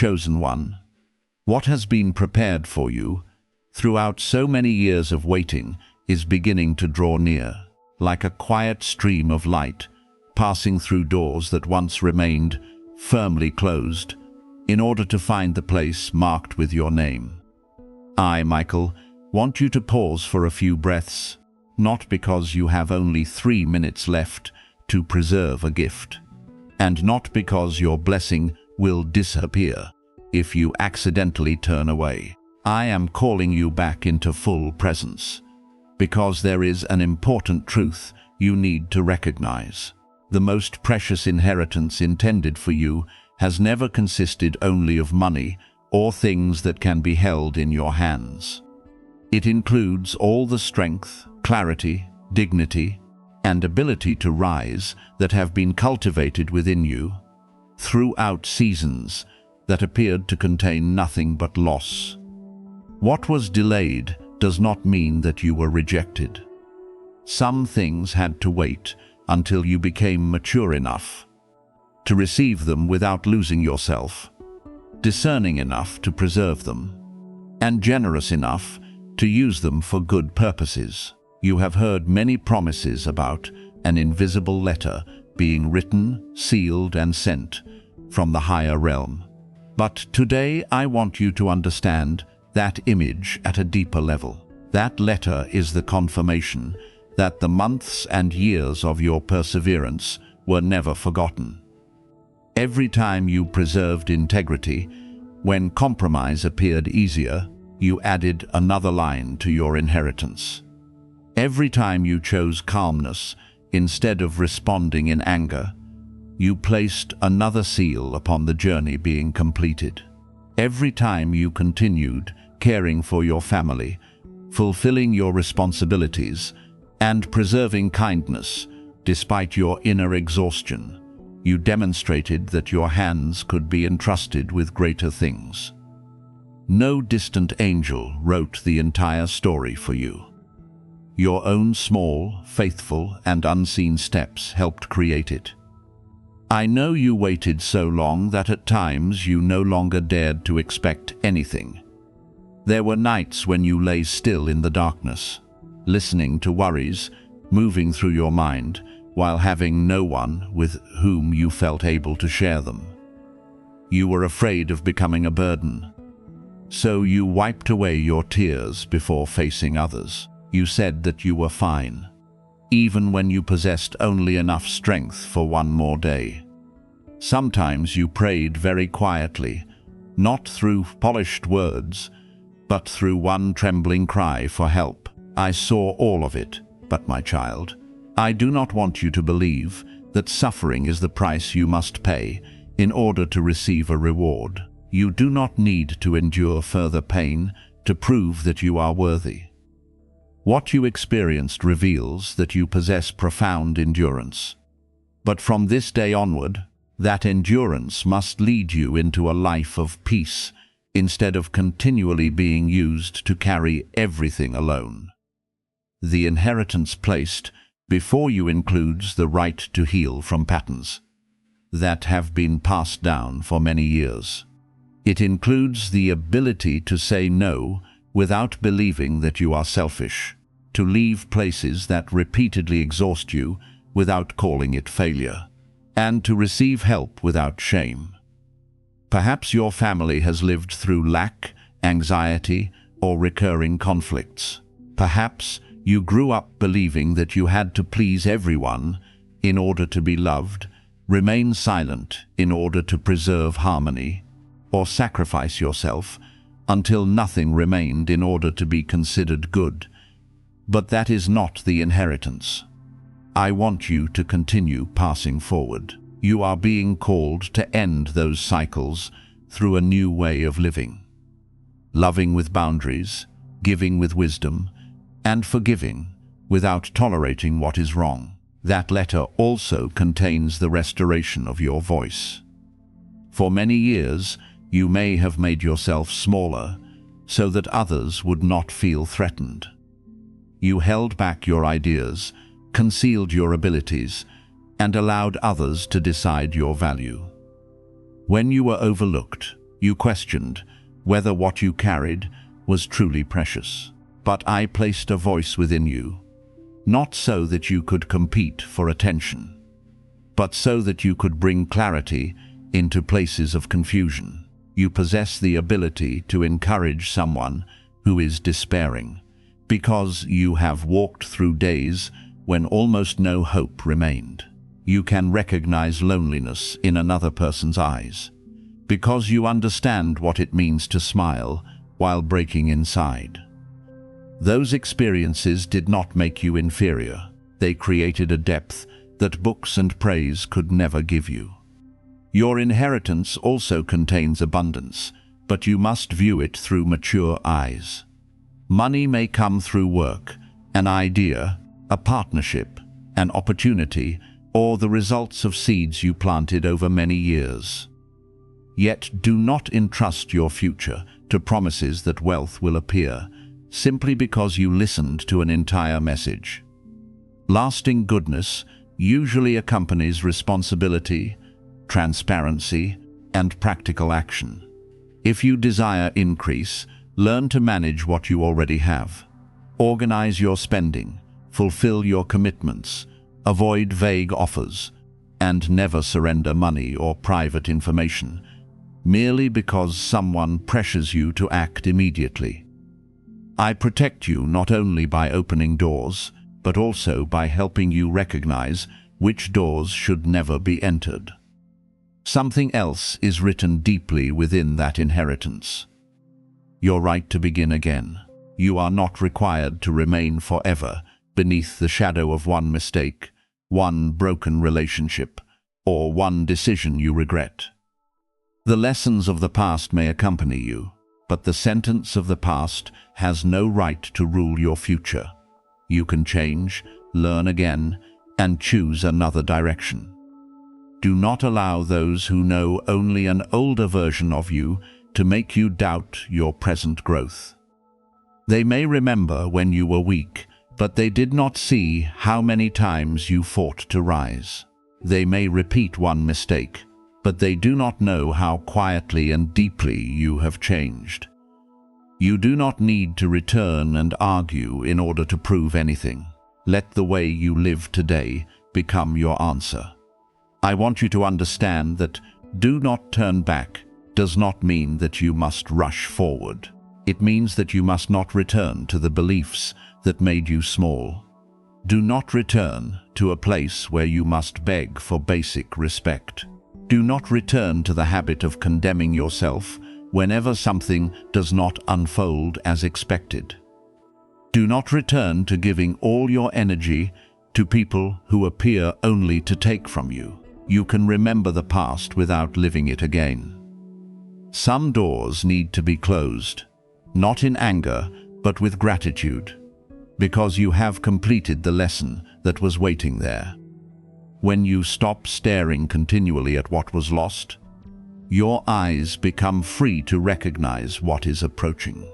chosen one. What has been prepared for you throughout so many years of waiting is beginning to draw near, like a quiet stream of light passing through doors that once remained firmly closed in order to find the place marked with your name. I, Michael, want you to pause for a few breaths, not because you have only 3 minutes left to preserve a gift, and not because your blessing will disappear if you accidentally turn away. I am calling you back into full presence, because there is an important truth you need to recognize. The most precious inheritance intended for you has never consisted only of money or things that can be held in your hands. It includes all the strength, clarity, dignity, and ability to rise that have been cultivated within you throughout seasons that appeared to contain nothing but loss. What was delayed does not mean that you were rejected. Some things had to wait until you became mature enough to receive them without losing yourself, discerning enough to preserve them, and generous enough to use them for good purposes. You have heard many promises about an invisible letter being written, sealed, and sent from the higher realm. But today I want you to understand that image at a deeper level. That letter is the confirmation that the months and years of your perseverance were never forgotten. Every time you preserved integrity, when compromise appeared easier, you added another line to your inheritance. Every time you chose calmness instead of responding in anger, you placed another seal upon the journey being completed. Every time you continued caring for your family, fulfilling your responsibilities, and preserving kindness despite your inner exhaustion, you demonstrated that your hands could be entrusted with greater things. No distant angel wrote the entire story for you. Your own small, faithful, and unseen steps helped create it. I know you waited so long that at times you no longer dared to expect anything. There were nights when you lay still in the darkness, listening to worries moving through your mind while having no one with whom you felt able to share them. You were afraid of becoming a burden, so you wiped away your tears before facing others. You said that you were fine, even when you possessed only enough strength for one more day. Sometimes you prayed very quietly, not through polished words, but through one trembling cry for help. I saw all of it, but my child, I do not want you to believe that suffering is the price you must pay in order to receive a reward. You do not need to endure further pain to prove that you are worthy. What you experienced reveals that you possess profound endurance. But from this day onward, that endurance must lead you into a life of peace instead of continually being used to carry everything alone. The inheritance placed before you includes the right to heal from patterns that have been passed down for many years. It includes the ability to say no without believing that you are selfish, to leave places that repeatedly exhaust you without calling it failure, and to receive help without shame. Perhaps your family has lived through lack, anxiety, or recurring conflicts. Perhaps you grew up believing that you had to please everyone in order to be loved, remain silent in order to preserve harmony, or sacrifice yourself until nothing remained in order to be considered good. But that is not the inheritance. I want you to continue passing forward. You are being called to end those cycles through a new way of living. Loving with boundaries, giving with wisdom, and forgiving without tolerating what is wrong. That letter also contains the restoration of your voice. For many years, you may have made yourself smaller so that others would not feel threatened. You held back your ideas, concealed your abilities, and allowed others to decide your value. When you were overlooked, You questioned whether what you carried was truly precious. But I placed a voice within you, not so that you could compete for attention, but so that you could bring clarity into places of confusion. You possess the ability to encourage someone who is despairing, because you have walked through days when almost no hope remained. You can recognize loneliness in another person's eyes, because you understand what it means to smile while breaking inside. Those experiences did not make you inferior. They created a depth that books and praise could never give you. Your inheritance also contains abundance, but you must view it through mature eyes. Money may come through work, an idea, a partnership, an opportunity, or the results of seeds you planted over many years. Yet do not entrust your future to promises that wealth will appear, simply because you listened to an entire message. Lasting goodness usually accompanies responsibility, transparency, and practical action. If you desire increase, learn to manage what you already have. Organize your spending, fulfill your commitments, avoid vague offers, and never surrender money or private information merely because someone pressures you to act immediately. I protect you not only by opening doors, but also by helping you recognize which doors should never be entered. Something else is written deeply within that inheritance: your right to begin again. You are not required to remain forever beneath the shadow of one mistake, one broken relationship, or one decision you regret. The lessons of the past may accompany you, but the sentence of the past has no right to rule your future. You can change, learn again, and choose another direction. Do not allow those who know only an older version of you to make you doubt your present growth. They may remember when you were weak, but they did not see how many times you fought to rise. They may repeat one mistake, but they do not know how quietly and deeply you have changed. You do not need to return and argue in order to prove anything. Let the way you live today become your answer. I want you to understand that do not turn back does not mean that you must rush forward. It means that you must not return to the beliefs that made you small. Do not return to a place where you must beg for basic respect. Do not return to the habit of condemning yourself whenever something does not unfold as expected. Do not return to giving all your energy to people who appear only to take from you. You can remember the past without living it again. Some doors need to be closed, not in anger, but with gratitude, because you have completed the lesson that was waiting there. When you stop staring continually at what was lost, your eyes become free to recognize what is approaching.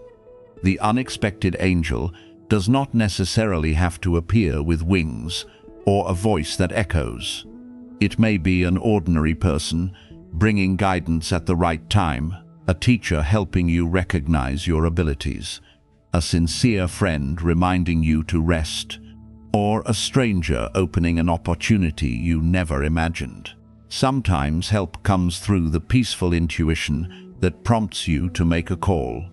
The unexpected angel does not necessarily have to appear with wings or a voice that echoes. It may be an ordinary person bringing guidance at the right time, a teacher helping you recognize your abilities, a sincere friend reminding you to rest, or a stranger opening an opportunity you never imagined. Sometimes help comes through the peaceful intuition that prompts you to make a call,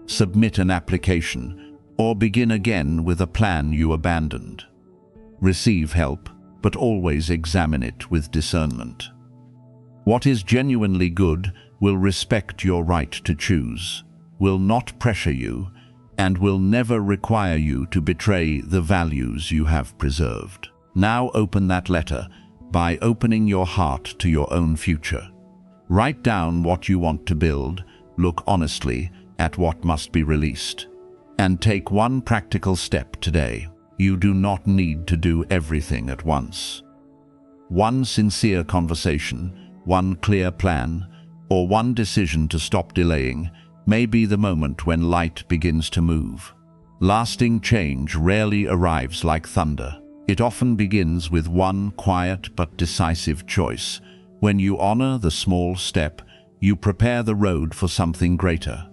submit an application, or begin again with a plan you abandoned. Receive help, but always examine it with discernment. What is genuinely good will respect your right to choose, will not pressure you, and will never require you to betray the values you have preserved. Now open that letter by opening your heart to your own future. Write down what you want to build, look honestly at what must be released, and take one practical step today. You do not need to do everything at once. One sincere conversation, one clear plan, or one decision to stop delaying may be the moment when light begins to move. Lasting change rarely arrives like thunder. It often begins with one quiet but decisive choice. When you honor the small step you prepare the road for something greater.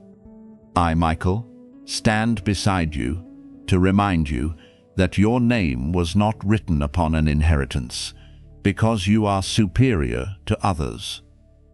I, Michael, stand beside you to remind you that your name was not written upon an inheritance because you are superior to others,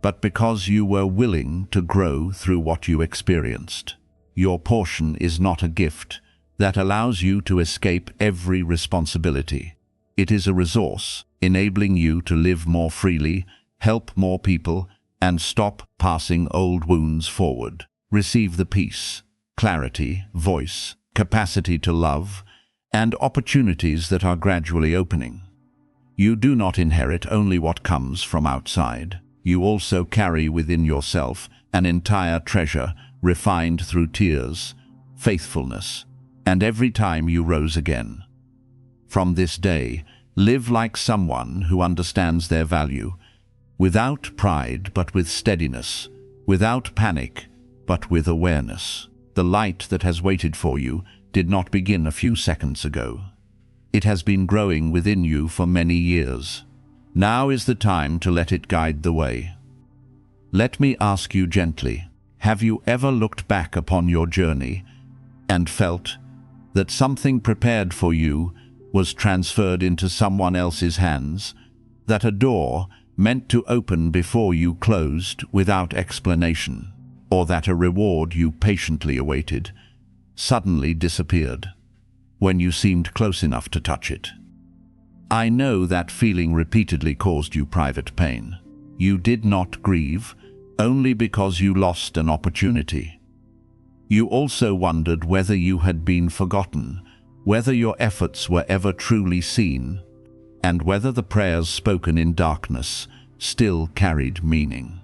but because you were willing to grow through what you experienced. Your portion is not a gift that allows you to escape every responsibility. It is a resource enabling you to live more freely, help more people, and stop passing old wounds forward. Receive the peace, clarity, voice, capacity to love, and opportunities that are gradually opening. You do not inherit only what comes from outside. You also carry within yourself an entire treasure refined through tears, faithfulness, and every time you rose again. From this day, live like someone who understands their value, without pride but with steadiness, without panic but with awareness. The light that has waited for you did not begin a few seconds ago. It has been growing within you for many years. Now is the time to let it guide the way. Let me ask you gently, have you ever looked back upon your journey and felt that something prepared for you was transferred into someone else's hands, that a door meant to open before you closed without explanation, or that a reward you patiently awaited suddenly disappeared when you seemed close enough to touch it? I know that feeling repeatedly caused you private pain. You did not grieve only because you lost an opportunity. You also wondered whether you had been forgotten, whether your efforts were ever truly seen, and whether the prayers spoken in darkness still carried meaning.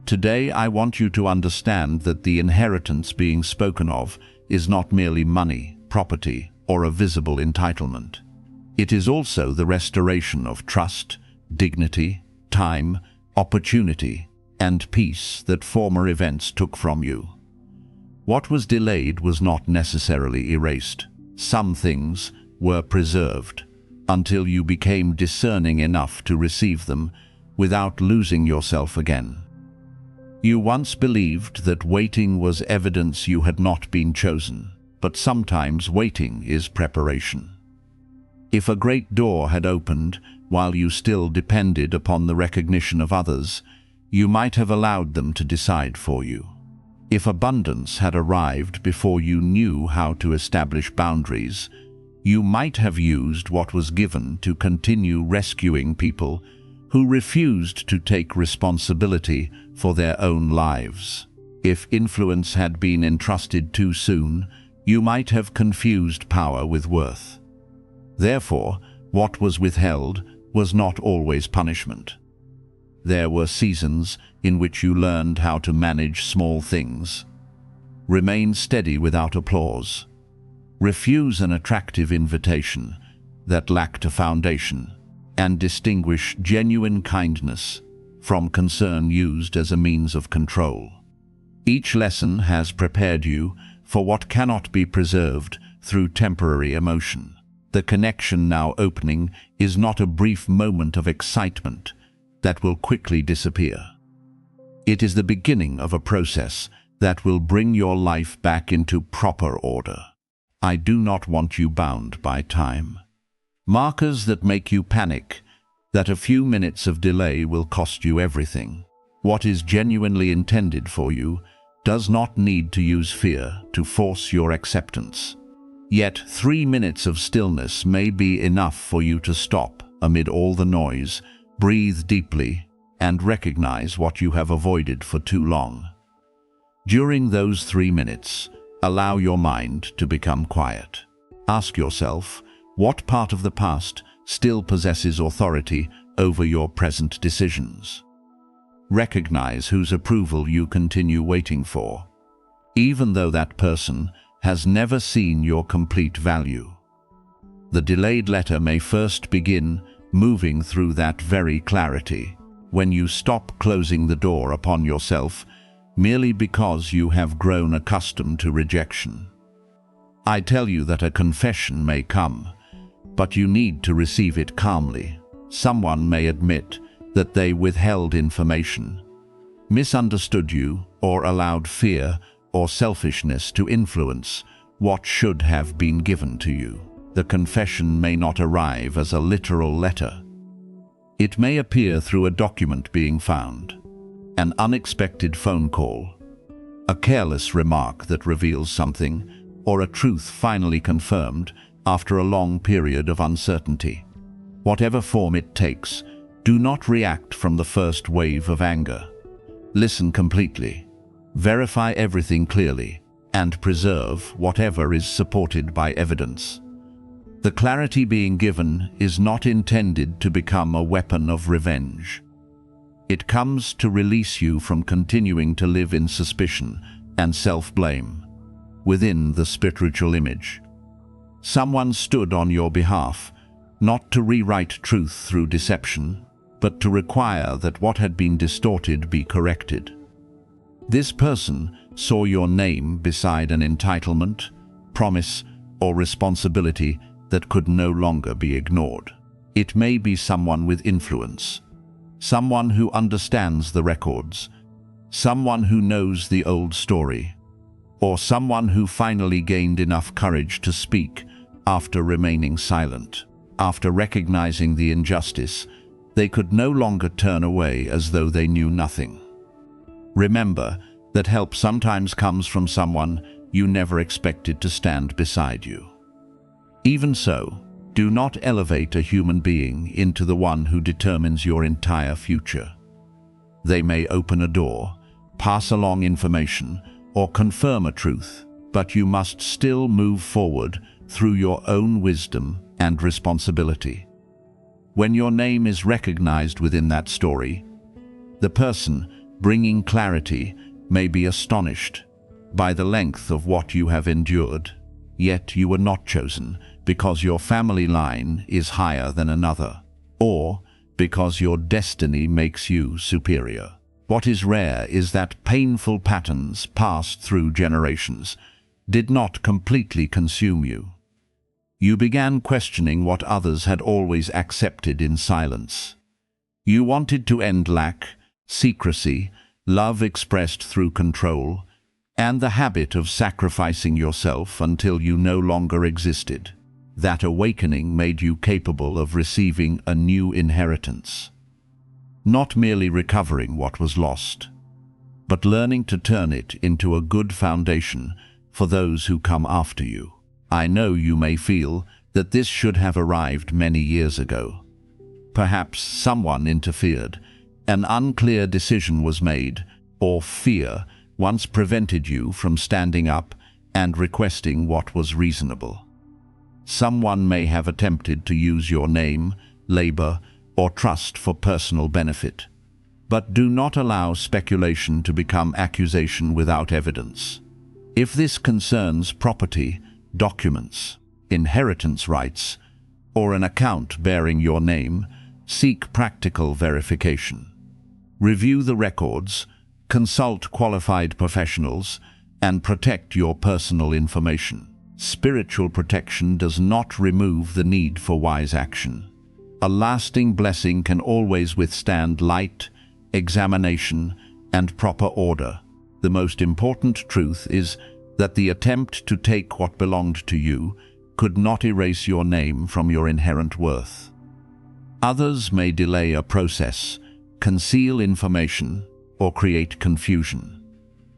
Today I want you to understand that the inheritance being spoken of is not merely money, property, or a visible entitlement. It is also the restoration of trust, dignity, time, opportunity, and peace that former events took from you. What was delayed was not necessarily erased. Some things were preserved until you became discerning enough to receive them without losing yourself again. You once believed that waiting was evidence you had not been chosen, but sometimes waiting is preparation. If a great door had opened while you still depended upon the recognition of others, you might have allowed them to decide for you. If abundance had arrived before you knew how to establish boundaries, you might have used what was given to continue rescuing people who refused to take responsibility for their own lives. If influence had been entrusted too soon, you might have confused power with worth. Therefore, what was withheld was not always punishment. There were seasons in which you learned how to manage small things. Remain steady without applause. Refuse an attractive invitation that lacked a foundation, and distinguish genuine kindness from concern used as a means of control. Each lesson has prepared you for what cannot be preserved through temporary emotion. The connection now opening is not a brief moment of excitement that will quickly disappear. It is the beginning of a process that will bring your life back into proper order. I do not want you bound by time. Markers that make you panic, that a few minutes of delay will cost you everything. What is genuinely intended for you does not need to use fear to force your acceptance. Yet 3 minutes of stillness may be enough for you to stop amid all the noise, breathe deeply, and recognize what you have avoided for too long. During those 3 minutes, allow your mind to become quiet. Ask yourself, what part of the past still possesses authority over your present decisions? Recognize whose approval you continue waiting for, even though that person has never seen your complete value. The delayed letter may first begin moving through that very clarity when you stop closing the door upon yourself merely because you have grown accustomed to rejection. I tell you that a confession may come, but you need to receive it calmly. Someone may admit that they withheld information, misunderstood you, or allowed fear or selfishness to influence what should have been given to you. The confession may not arrive as a literal letter. It may appear through a document being found, an unexpected phone call, a careless remark that reveals something, or a truth finally confirmed after a long period of uncertainty. Whatever form it takes, do not react from the first wave of anger. Listen completely, verify everything clearly, and preserve whatever is supported by evidence. The clarity being given is not intended to become a weapon of revenge. It comes to release you from continuing to live in suspicion and self-blame within the spiritual image. Someone stood on your behalf, not to rewrite truth through deception, but to require that what had been distorted be corrected. This person saw your name beside an entitlement, promise, or responsibility that could no longer be ignored. It may be someone with influence, someone who understands the records, someone who knows the old story, or someone who finally gained enough courage to speak after remaining silent. After recognizing the injustice, they could no longer turn away as though they knew nothing. Remember that help sometimes comes from someone you never expected to stand beside you. Even so, do not elevate a human being into the one who determines your entire future. They may open a door, pass along information, or confirm a truth, but you must still move forward through your own wisdom and responsibility. When your name is recognized within that story, the person bringing clarity may be astonished by the length of what you have endured, yet you were not chosen because your family line is higher than another, or because your destiny makes you superior. What is rare is that painful patterns passed through generations did not completely consume you. You began questioning what others had always accepted in silence. You wanted to end lack, secrecy, love expressed through control, and the habit of sacrificing yourself until you no longer existed. That awakening made you capable of receiving a new inheritance. Not merely recovering what was lost, but learning to turn it into a good foundation for those who come after you. I know you may feel that this should have arrived many years ago. Perhaps someone interfered, an unclear decision was made, or fear once prevented you from standing up and requesting what was reasonable. Someone may have attempted to use your name, labor, or trust for personal benefit. But do not allow speculation to become accusation without evidence. If this concerns property, documents, inheritance rights, or an account bearing your name, seek practical verification. Review the records, consult qualified professionals, and protect your personal information. Spiritual protection does not remove the need for wise action. A lasting blessing can always withstand light, examination, and proper order. The most important truth is that the attempt to take what belonged to you could not erase your name from your inherent worth. Others may delay a process, conceal information, or create confusion,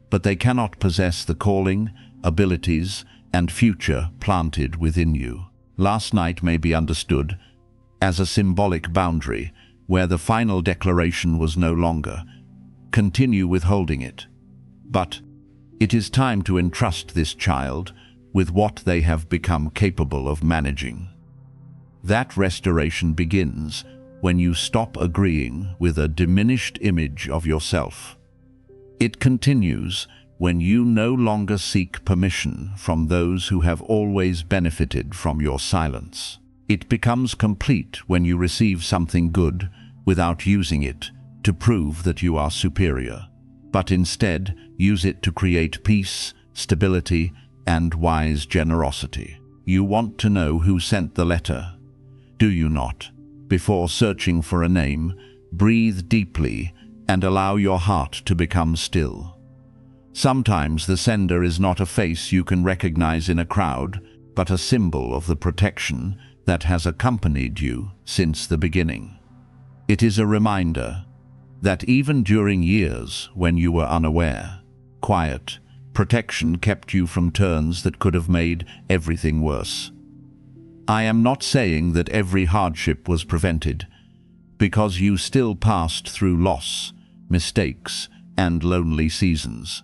but they cannot possess the calling, abilities, and future planted within you. Last night may be understood as a symbolic boundary where the final declaration was no longer. Continue withholding it. But it is time to entrust this child with what they have become capable of managing. That restoration begins when you stop agreeing with a diminished image of yourself. It continues when you no longer seek permission from those who have always benefited from your silence. It becomes complete when you receive something good without using it to prove that you are superior, but instead use it to create peace, stability, and wise generosity. You want to know who sent the letter, do you not? Before searching for a name, breathe deeply and allow your heart to become still. Sometimes the sender is not a face you can recognize in a crowd, but a symbol of the protection that has accompanied you since the beginning. It is a reminder that even during years when you were unaware, quiet protection kept you from turns that could have made everything worse. I am not saying that every hardship was prevented, because you still passed through loss, mistakes, and lonely seasons.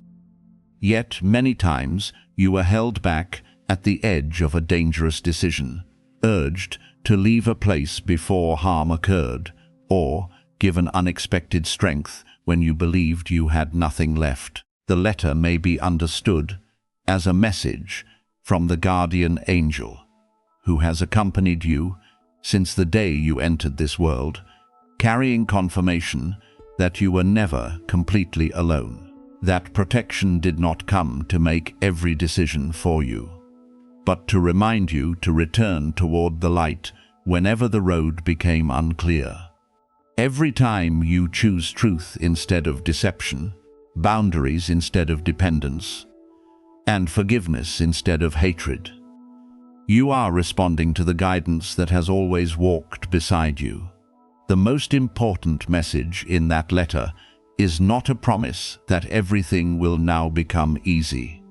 Yet many times you were held back at the edge of a dangerous decision, urged to leave a place before harm occurred, or given unexpected strength when you believed you had nothing left. The letter may be understood as a message from the guardian angel, who has accompanied you since the day you entered this world, carrying confirmation that you were never completely alone. That protection did not come to make every decision for you, but to remind you to return toward the light whenever the road became unclear. Every time you choose truth instead of deception, boundaries instead of dependence, and forgiveness instead of hatred, you are responding to the guidance that has always walked beside you. The most important message in that letter is not a promise that everything will now become easy.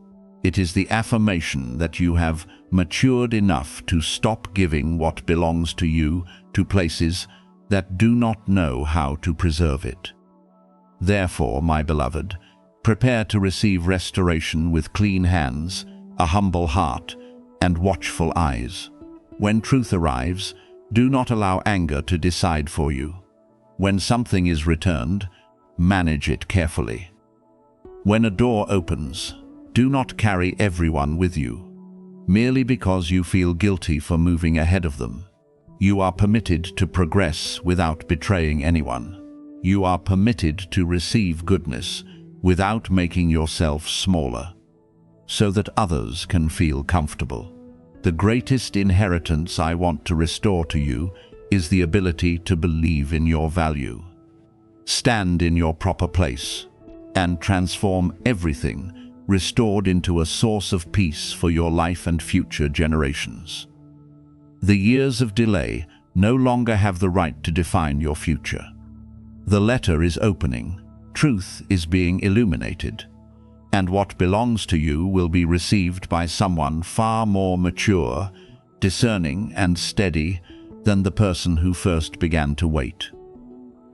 It is the affirmation that you have matured enough to stop giving what belongs to you to places that do not know how to preserve it. Therefore, my beloved, prepare to receive restoration with clean hands, a humble heart, and watchful eyes. When truth arrives, do not allow anger to decide for you. When something is returned, manage it carefully. When a door opens, do not carry everyone with you, merely because you feel guilty for moving ahead of them. You are permitted to progress without betraying anyone. You are permitted to receive goodness without making yourself smaller, so that others can feel comfortable. The greatest inheritance I want to restore to you is the ability to believe in your value. Stand in your proper place and transform everything restored into a source of peace for your life and future generations. The years of delay no longer have the right to define your future. The letter is opening, truth is being illuminated, and what belongs to you will be received by someone far more mature, discerning, and steady than the person who first began to wait.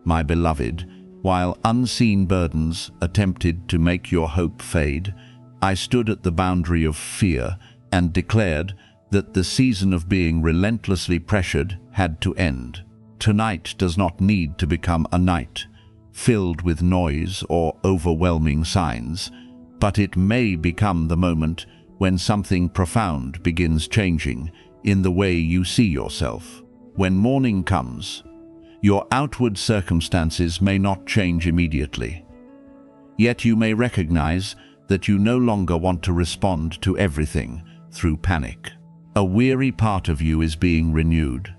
My beloved, while unseen burdens attempted to make your hope fade, I stood at the boundary of fear and declared that the season of being relentlessly pressured had to end. Tonight does not need to become a night filled with noise or overwhelming signs, but it may become the moment when something profound begins changing in the way you see yourself. When morning comes, your outward circumstances may not change immediately. Yet you may recognize that you no longer want to respond to everything through panic. A weary part of you is being renewed.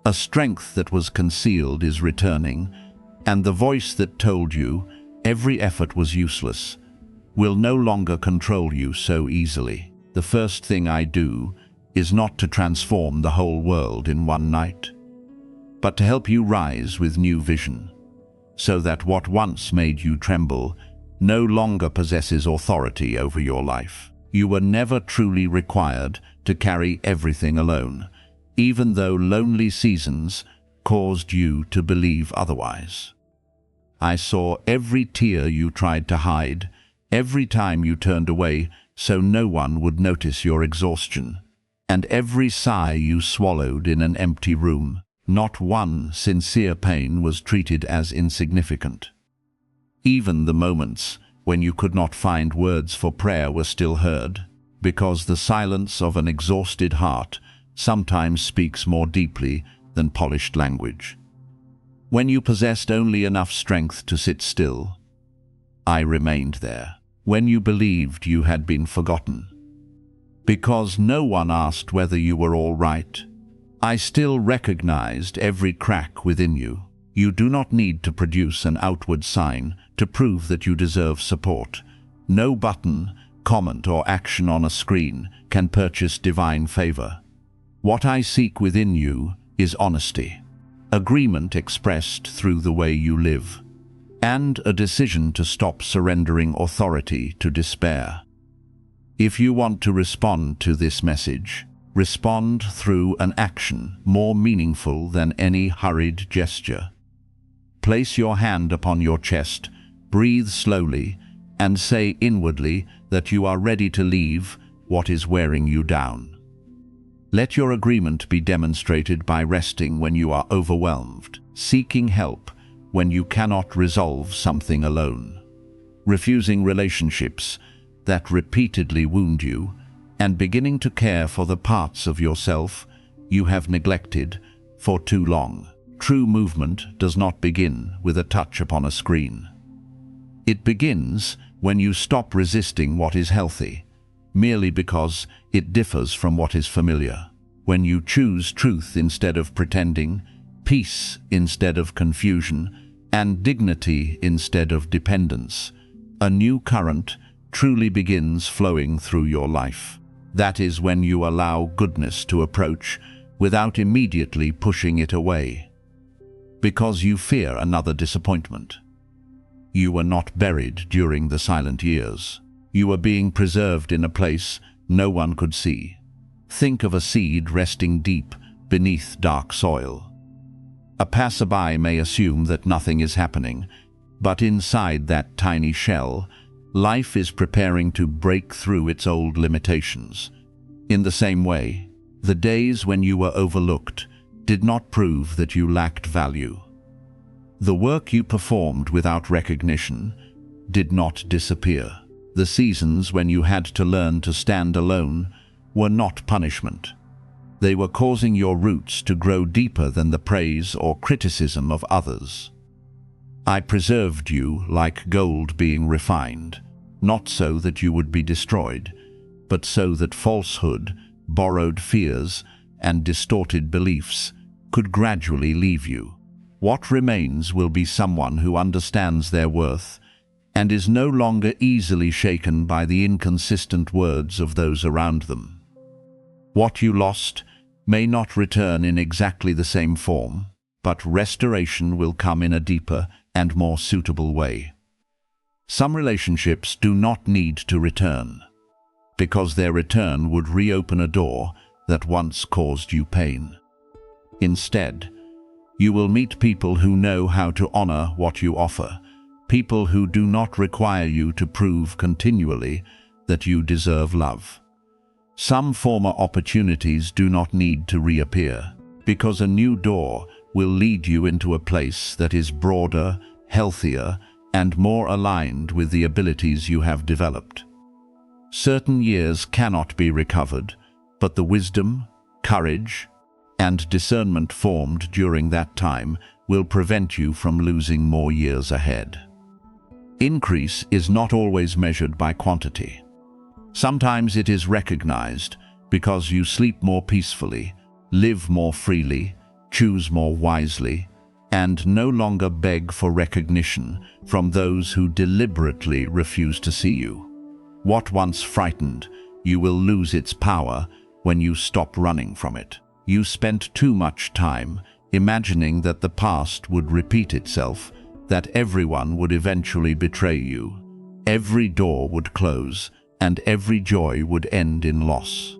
A strength that was concealed is returning, and the voice that told you every effort was useless will no longer control you so easily. The first thing I do is not to transform the whole world in one night, but to help you rise with new vision, so that what once made you tremble no longer possesses authority over your life. You were never truly required to carry everything alone, even though lonely seasons caused you to believe otherwise. I saw every tear you tried to hide, every time you turned away so no one would notice your exhaustion, and every sigh you swallowed in an empty room. Not one sincere pain was treated as insignificant. Even the moments when you could not find words for prayer were still heard, because the silence of an exhausted heart sometimes speaks more deeply than polished language. When you possessed only enough strength to sit still, I remained there. When you believed you had been forgotten, because no one asked whether you were all right, I still recognized every crack within you. You do not need to produce an outward sign to prove that you deserve support. No button, comment, or action on a screen can purchase divine favor. What I seek within you is honesty, agreement expressed through the way you live, and a decision to stop surrendering authority to despair. If you want to respond to this message, respond through an action more meaningful than any hurried gesture. Place your hand upon your chest, breathe slowly, and say inwardly that you are ready to leave what is wearing you down. Let your agreement be demonstrated by resting when you are overwhelmed, seeking help when you cannot resolve something alone, refusing relationships that repeatedly wound you, and beginning to care for the parts of yourself you have neglected for too long. True movement does not begin with a touch upon a screen. It begins when you stop resisting what is healthy, merely because it differs from what is familiar. When you choose truth instead of pretending, peace instead of confusion, and dignity instead of dependence, a new current truly begins flowing through your life. That is when you allow goodness to approach without immediately pushing it away, because you fear another disappointment. You were not buried during the silent years. You were being preserved in a place no one could see. Think of a seed resting deep beneath dark soil. A passerby may assume that nothing is happening, but inside that tiny shell, life is preparing to break through its old limitations. In the same way, the days when you were overlooked did not prove that you lacked value. The work you performed without recognition did not disappear. The seasons when you had to learn to stand alone were not punishment. They were causing your roots to grow deeper than the praise or criticism of others. I preserved you like gold being refined, not so that you would be destroyed, but so that falsehood, borrowed fears, and distorted beliefs could gradually leave you. What remains will be someone who understands their worth and is no longer easily shaken by the inconsistent words of those around them. What you lost may not return in exactly the same form, but restoration will come in a deeper and more suitable way. Some relationships do not need to return, because their return would reopen a door that once caused you pain. Instead, you will meet people who know how to honor what you offer, people who do not require you to prove continually that you deserve love. Some former opportunities do not need to reappear, because a new door will lead you into a place that is broader, healthier, and more aligned with the abilities you have developed. Certain years cannot be recovered, but the wisdom, courage, and discernment formed during that time will prevent you from losing more years ahead. Increase is not always measured by quantity. Sometimes it is recognized because you sleep more peacefully, live more freely, choose more wisely, and no longer beg for recognition from those who deliberately refuse to see you. What once frightened you will lose its power when you stop running from it. You spent too much time imagining that the past would repeat itself, that everyone would eventually betray you, every door would close, and every joy would end in loss.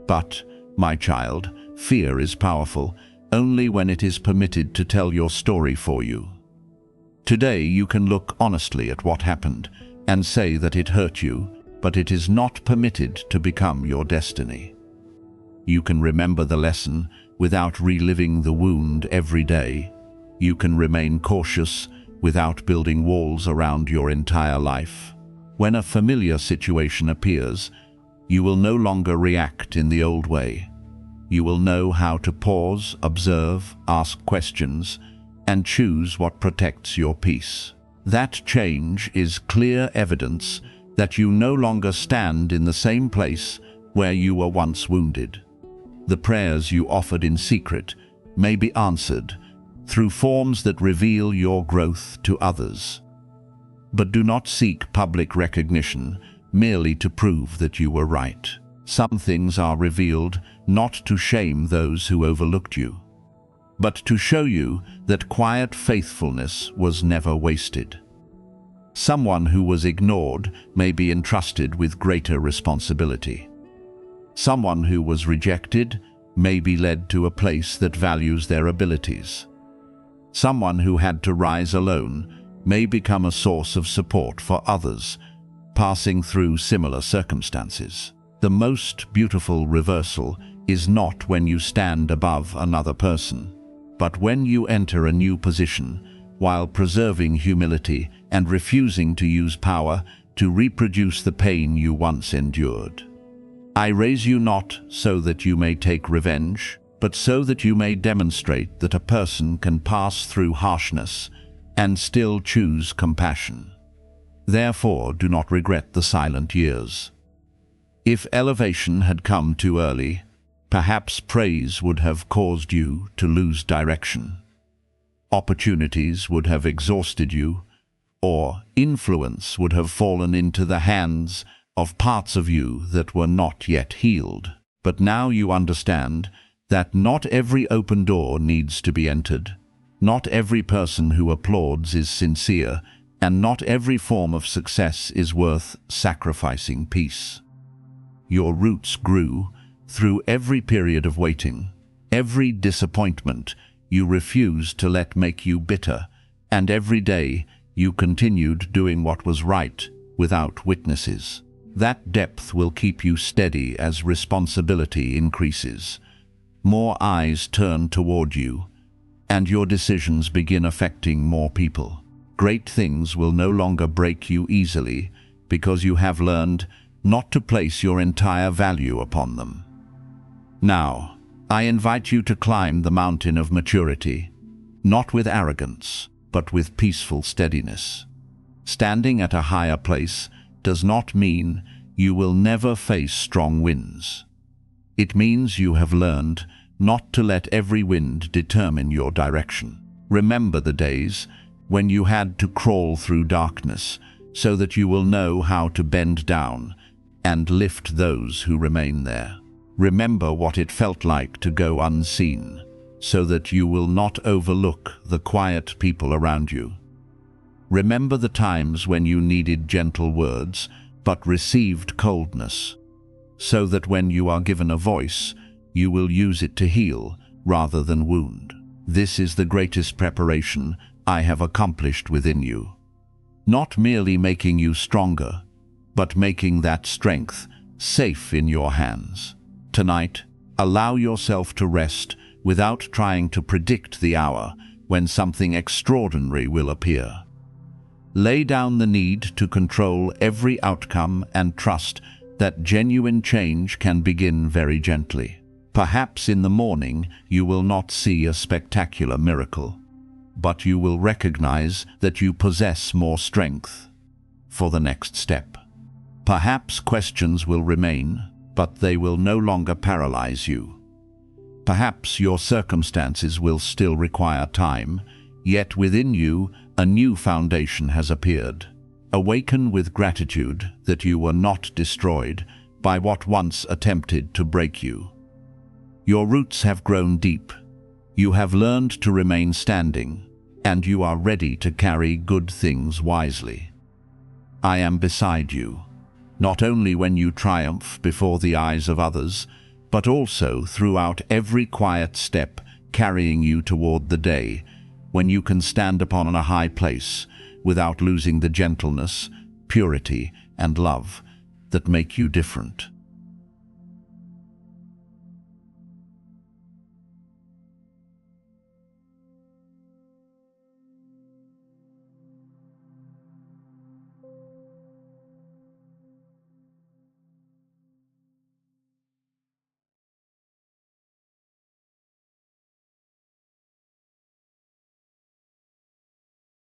But, my child, fear is powerful only when it is permitted to tell your story for you. Today you can look honestly at what happened and say that it hurt you, but it is not permitted to become your destiny. You can remember the lesson without reliving the wound every day. You can remain cautious without building walls around your entire life. When a familiar situation appears, you will no longer react in the old way. You will know how to pause, observe, ask questions, and choose what protects your peace. That change is clear evidence that you no longer stand in the same place where you were once wounded. The prayers you offered in secret may be answered, through forms that reveal your growth to others. But do not seek public recognition merely to prove that you were right. Some things are revealed not to shame those who overlooked you, but to show you that quiet faithfulness was never wasted. Someone who was ignored may be entrusted with greater responsibility. Someone who was rejected may be led to a place that values their abilities. Someone who had to rise alone may become a source of support for others, passing through similar circumstances. The most beautiful reversal is not when you stand above another person, but when you enter a new position while preserving humility and refusing to use power to reproduce the pain you once endured. I raise you not so that you may take revenge, but so that you may demonstrate that a person can pass through harshness and still choose compassion. Therefore, do not regret the silent years. If elevation had come too early, perhaps praise would have caused you to lose direction. Opportunities would have exhausted you, or influence would have fallen into the hands of parts of you that were not yet healed. But now you understand that not every open door needs to be entered. Not every person who applauds is sincere, and not every form of success is worth sacrificing peace. Your roots grew through every period of waiting. Every disappointment you refused to let make you bitter, and every day you continued doing what was right without witnesses. That depth will keep you steady as responsibility increases. More eyes turn toward you, and your decisions begin affecting more people. Great things will no longer break you easily because you have learned not to place your entire value upon them. Now, I invite you to climb the mountain of maturity, not with arrogance, but with peaceful steadiness. Standing at a higher place does not mean you will never face strong winds. It means you have learned not to let every wind determine your direction. Remember the days when you had to crawl through darkness so that you will know how to bend down and lift those who remain there. Remember what it felt like to go unseen, so that you will not overlook the quiet people around you. Remember the times when you needed gentle words, but received coldness, so that when you are given a voice, you will use it to heal rather than wound. This is the greatest preparation I have accomplished within you. Not merely making you stronger, but making that strength safe in your hands. Tonight, allow yourself to rest without trying to predict the hour when something extraordinary will appear. Lay down the need to control every outcome and trust that genuine change can begin very gently. Perhaps in the morning you will not see a spectacular miracle, but you will recognize that you possess more strength for the next step. Perhaps questions will remain, but they will no longer paralyze you. Perhaps your circumstances will still require time, yet within you a new foundation has appeared. Awaken with gratitude that you were not destroyed by what once attempted to break you. Your roots have grown deep. You have learned to remain standing, and you are ready to carry good things wisely. I am beside you, not only when you triumph before the eyes of others, but also throughout every quiet step carrying you toward the day when you can stand upon a high place without losing the gentleness, purity, and love that make you different.